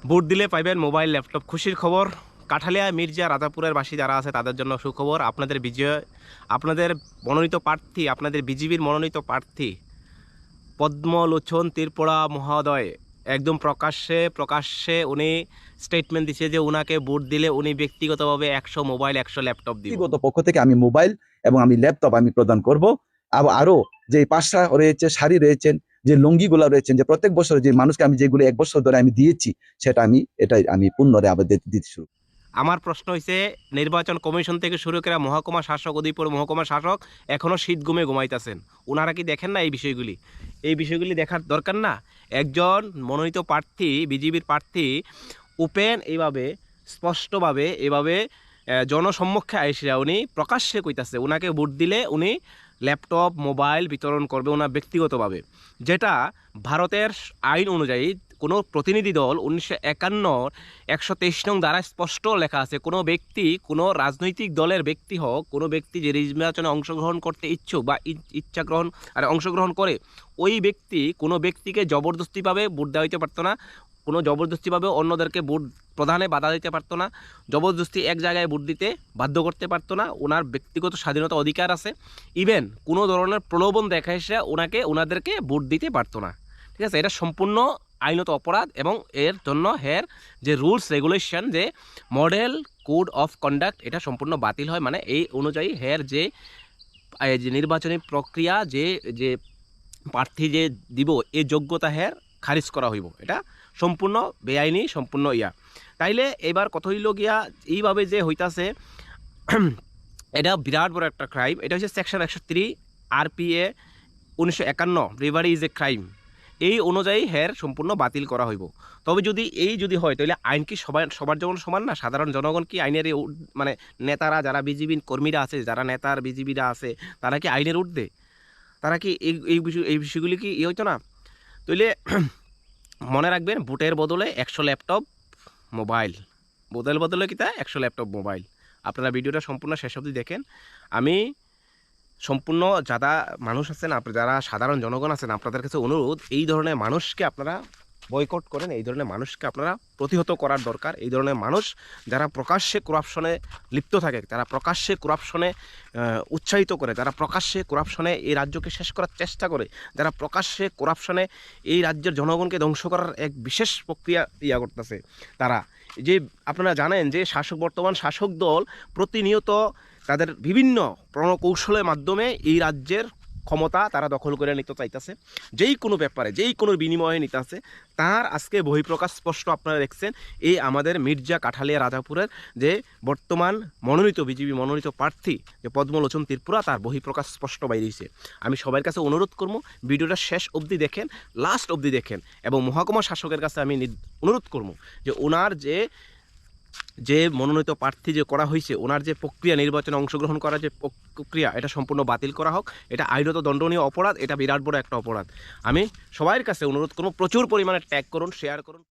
Vote দিলে পাইবেন mobile laptop. খুশির খবর, কাঠালিয়া মির্জা রাজাপুরের বাসী যারা আছে তাদের জন্য সুখবর। আপনাদের বিজয়, আপনাদের মনোনীত প্রার্থী, আপনাদের বিজিবির মনোনীত প্রার্থী পদ্মলোচন ত্রিপুরা মহোদয় একদম প্রকাশ্যে উনি স্টেটমেন্ট দিচ্ছে যে উনাকে ভোট দিলে উনি ব্যক্তিগতভাবে 100 মোবাইল 100 ল্যাপটপ দিব। ব্যক্তিগত পক্ষ থেকে আমি মোবাইল এবং আমি ল্যাপটপ আমি প্রদান করব। আরো যে পাশা রয়েছে, শাড়ি রয়েছেন, যে লুঙ্গিগুলো রয়েছেন, যে প্রত্যেক বছর যে মানুষকে আমি যেগুলো 1 বছর ধরে আমি দিয়েছি, সেটা এটাই আমি পুনরায় আবার দিতে শুরু। আমার প্রশ্ন হয়েছে, নির্বাচন কমিশন থেকে শুরু করে মহকুমা শাসক, উদয়পুর মহকুমা শাসক এখনও শীত ঘুমাইতেছেন। ওনারা কি দেখেন না এই বিষয়গুলি? এই বিষয়গুলি দেখার দরকার না? একজন মনোনীত প্রার্থী, বিজেপির প্রার্থী ওপেন এইভাবে স্পষ্টভাবে এভাবে জনসম্মুখে আইসিরা উনি প্রকাশ্যে কইতাছে ওনাকে ভোট দিলে উনি ল্যাপটপ মোবাইল বিতরণ করবে ওনার ব্যক্তিগতভাবে, যেটা ভারতের আইন অনুযায়ী কোনো প্রতিনিধি দল 1951 123 নং দ্বারা স্পষ্ট লেখা আছে, কোনো ব্যক্তি, কোনো রাজনৈতিক দলের ব্যক্তি হোক, কোনো ব্যক্তি যে নির্বাচনে অংশগ্রহণ করতে ইচ্ছুক বা অংশগ্রহণ করে, ওই ব্যক্তি কোনো ব্যক্তিকে জবরদস্তিভাবে ভোট দেওয়া হইতে পারতো না, কোনো জবরদস্তিভাবে অন্যদেরকে ভোট প্রদানে বাধা দিতে পারতো না, জবরদস্তি এক জায়গায় ভোট দিতে বাধ্য করতে পারতো না। ওনার ব্যক্তিগত স্বাধীনতা অধিকার আছে। ইভেন কোনো ধরনের প্রলোভন দেখা এসে ওনাদেরকে ভোট দিতে পারতো না। ঠিক আছে, এটা সম্পূর্ণ আইনত অপরাধ এবং এর জন্য হের যে রুলস রেগুলেশন, যে মডেল কোড অফ কন্ডাক্ট, এটা সম্পূর্ণ বাতিল হয়। মানে এই অনুযায়ী হের যে নির্বাচনী প্রক্রিয়া, যে যে প্রার্থী যে দিব এই যোগ্যতা হের খারিজ করা হইব। এটা সম্পূর্ণ বেআইনি, সম্পূর্ণ তাইলে এবার কত হইল গিয়া এইভাবে যে হইতাছে, এটা বিরাট বড় একটা ক্রাইম। এটা হচ্ছে section 103 RPA 1951, bravery is a crime. এই অনুযায়ী হের সম্পূর্ণ বাতিল করা হইব। তবে যদি হয় তাহলে আইন কি সবার জন্য সমান না? সাধারণ জনগণ কি আইনের মানে নেতারা যারা বিজিবি কর্মীরা আছে, যারা নেতার বিজিবিরা আছে, তারা কি আইনের ঊর্ধ্বে? তারা কি এই বিষয়গুলি কি হইতো না? তাইলে মনে রাখবেন, ভোটের বদলে 100 ল্যাপটপ মোবাইল, ভোটের বদলে কিতা 100 ল্যাপটপ মোবাইল। আপনারা ভিডিওটা সম্পূর্ণ শেষ অবধি দেখেন। আমি সম্পূর্ণ যারা মানুষ আছেন, যারা সাধারণ জনগণ আছেন, আপনাদের কাছে অনুরোধ, এই ধরনের মানুষকে আপনারা বয়কট করেন, এই ধরনের মানুষকে আপনারা প্রতিহত করার দরকার। এই ধরনের মানুষ যারা প্রকাশ্যে করাপশনে লিপ্ত থাকে, তারা প্রকাশ্যে করাপশনে উৎসাহিত করে, যারা প্রকাশ্যে করাপশনে এই রাজ্যকে শেষ করার চেষ্টা করে, যারা প্রকাশ্যে করাপশনে এই রাজ্যের জনগণকে ধ্বংস করার এক বিশেষ প্রক্রিয়া করতেছে, তারা যে আপনারা জানেন যে বর্তমান শাসক দল প্রতিনিয়ত তাদের বিভিন্ন প্রণকৌশলের মাধ্যমে এই রাজ্যের ক্ষমতা তারা দখল করে নিতে চাইতেছে, যেই কোনো ব্যাপারে, যেই কোনো বিনিময়ে নিতেছে। তার আজকে বহিঃপ্রকাশ স্পষ্ট আপনারা দেখছেন। এই আমাদের মির্জা কাঠালিয়া রাজাপুরের যে বর্তমান বিজেপি মনোনীত প্রার্থী যে পদ্মলোচন ত্রিপুরা, তার বহিঃপ্রকাশ স্পষ্ট বাইরেছে। আমি সবার কাছে অনুরোধ করব, ভিডিওটা শেষ অবধি দেখেন, লাস্ট অবধি দেখেন, এবং মহকুমা শাসকের কাছে আমি অনুরোধ করব যে ওনার যে মনোনীত প্রার্থী যে করা হয়েছে, ওনার যে প্রক্রিয়া, নির্বাচনে অংশগ্রহণ করার যে প্রক্রিয়া, এটা সম্পূর্ণ বাতিল করা হোক। এটা আইনত দণ্ডনীয় অপরাধ, এটা বিরাট বড় একটা অপরাধ। আমি সবার কাছে অনুরোধ করব, প্রচুর পরিমাণে ট্যাগ করুন, শেয়ার করুন।